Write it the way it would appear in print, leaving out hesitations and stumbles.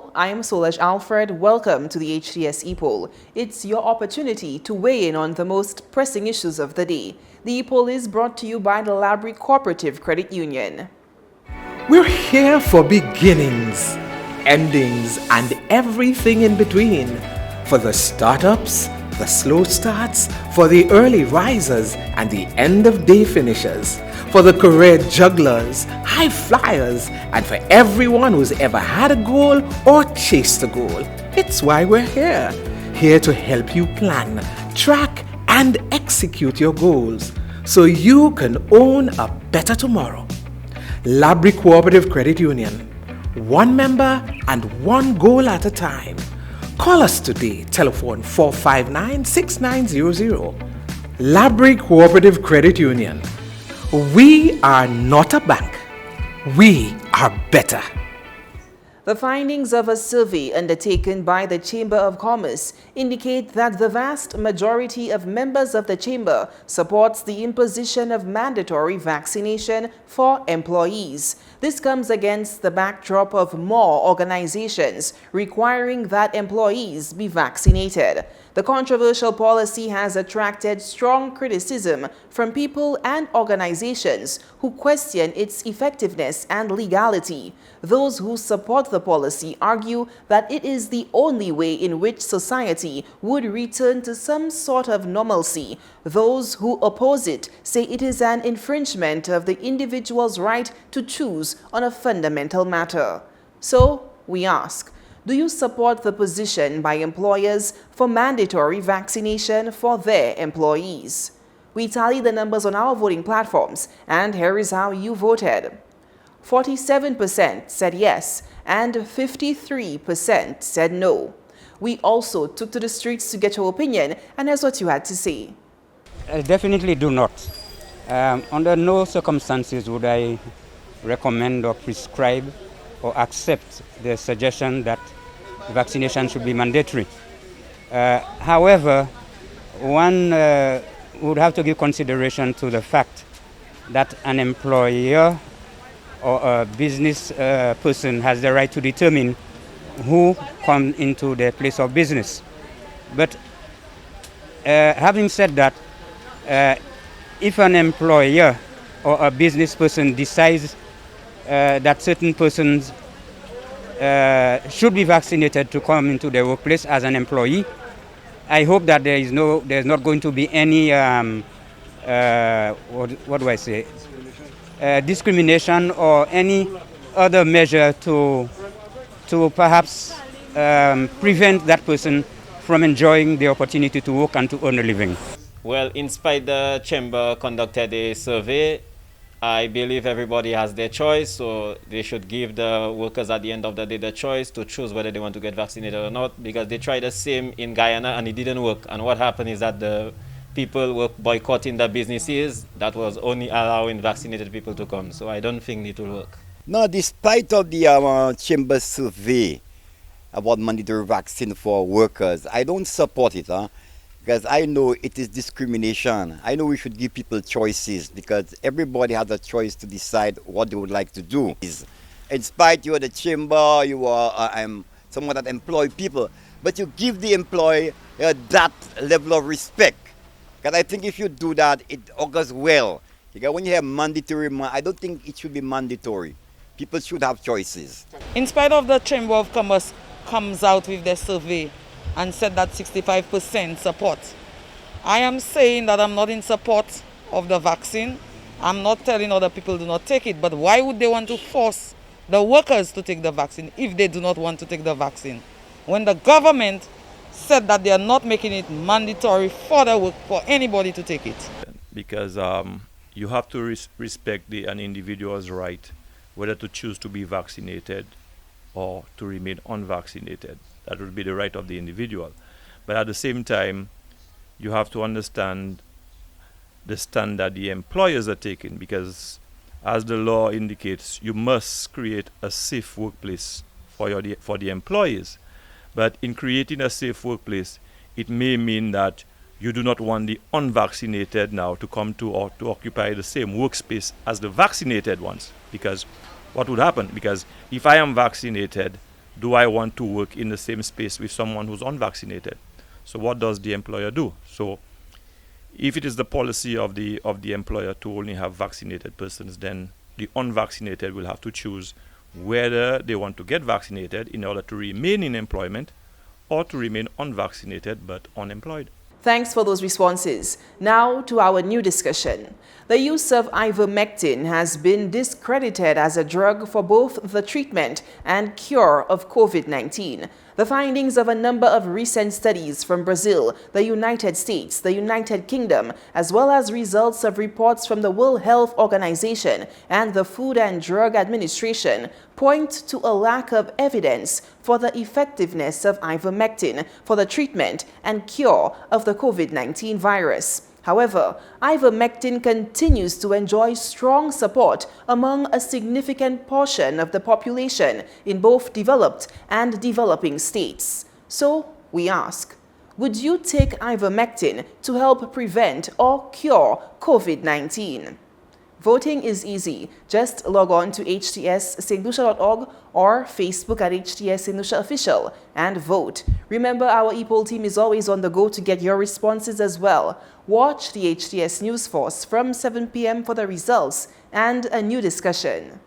Hello, I am Solaj Alfred. Welcome to the Hts Epoll. It's your opportunity to weigh in on the most pressing issues of the day. The Epoll is brought to you by the Labrie Cooperative Credit Union. We're here for beginnings, endings, and everything in between. For the startups, the slow starts, for the early risers, and the end of day finishers. For the career jugglers, high flyers, and for everyone who's ever had a goal or chased a goal. It's why we're here. Here to help you plan, track, and execute your goals so you can own a better tomorrow. Labrie Cooperative Credit Union. One member and one goal at a time. Call us today. Telephone 459-6900. Labrie Cooperative Credit Union. We are not a bank. We are better. The findings of a survey undertaken by the Chamber of Commerce indicate that the vast majority of members of the Chamber supports the imposition of mandatory vaccination for employees. This comes against the backdrop of more organizations requiring that employees be vaccinated. The controversial policy has attracted strong criticism from people and organizations who question its effectiveness and legality. Those who support the policy argue that it is the only way in which society would return to some sort of normalcy. Those who oppose it say it is an infringement of the individual's right to choose on a fundamental matter. So, we ask, do you support the position by employers for mandatory vaccination for their employees? We tally the numbers on our voting platforms, and here is how you voted. 47% said yes, and 53% said no. We also took to the streets to get your opinion, and here's what you had to say. I definitely do not. Under no circumstances would I recommend or prescribe or accept the suggestion that vaccination should be mandatory. However, one would have to give consideration to the fact that an employer or a business person has the right to determine who comes into their place of business. But having said that, if an employer or a business person decides that certain persons should be vaccinated to come into their workplace as an employee, I hope that there's not going to be any discrimination or any other measure to perhaps prevent that person from enjoying the opportunity to work and to earn a living. Well, in spite the chamber conducted a survey, I believe everybody has their choice, so they should give the workers at the end of the day the choice to choose whether they want to get vaccinated or not, because they tried the same in Guyana and it didn't work. And what happened is that the people were boycotting the businesses that was only allowing vaccinated people to come. So I don't think it will work. No, despite of the chamber survey about mandatory vaccine for workers, I don't support it. Because I know it is discrimination. I know we should give people choices because everybody has a choice to decide what they would like to do. In spite you are the chamber, you are someone that employ people, but you give the employee that level of respect. Because I think if you do that, it augurs well. Because when you have mandatory, I don't think it should be mandatory. People should have choices. In spite of the Chamber of Commerce comes out with their survey and said that 65% support. I am saying that I'm not in support of the vaccine. I'm not telling other people do not take it, but why would they want to force the workers to take the vaccine if they do not want to take the vaccine? When the government said that they are not making it mandatory for anybody to take it. Because you have to respect an individual's right whether to choose to be vaccinated or to remain unvaccinated. That would be the right of the individual. But at the same time, you have to understand the stand that the employers are taking, because as the law indicates, you must create a safe workplace for the employees. But in creating a safe workplace, it may mean that you do not want the unvaccinated now to come to or to occupy the same workspace as the vaccinated ones. Because what would happen? Because if I am vaccinated, do I want to work in the same space with someone who's unvaccinated? So what does the employer do? So if it is the policy of the employer to only have vaccinated persons, then the unvaccinated will have to choose whether they want to get vaccinated in order to remain in employment or to remain unvaccinated but unemployed. Thanks for those responses. Now to our new discussion. The use of ivermectin has been discredited as a drug for both the treatment and cure of COVID-19. The findings of a number of recent studies from Brazil, the United States, the United Kingdom, as well as results of reports from the World Health Organization and the Food and Drug Administration point to a lack of evidence for the effectiveness of ivermectin for the treatment and cure of the COVID-19 virus. However, ivermectin continues to enjoy strong support among a significant portion of the population in both developed and developing states. So, we ask, would you take ivermectin to help prevent or cure COVID-19? Voting is easy. Just log on to htsslucia.org or Facebook at HTS St. Lucia Official and vote. Remember, our Epoll team is always on the go to get your responses as well. Watch the HTS News Force from 7 p.m. for the results and a new discussion.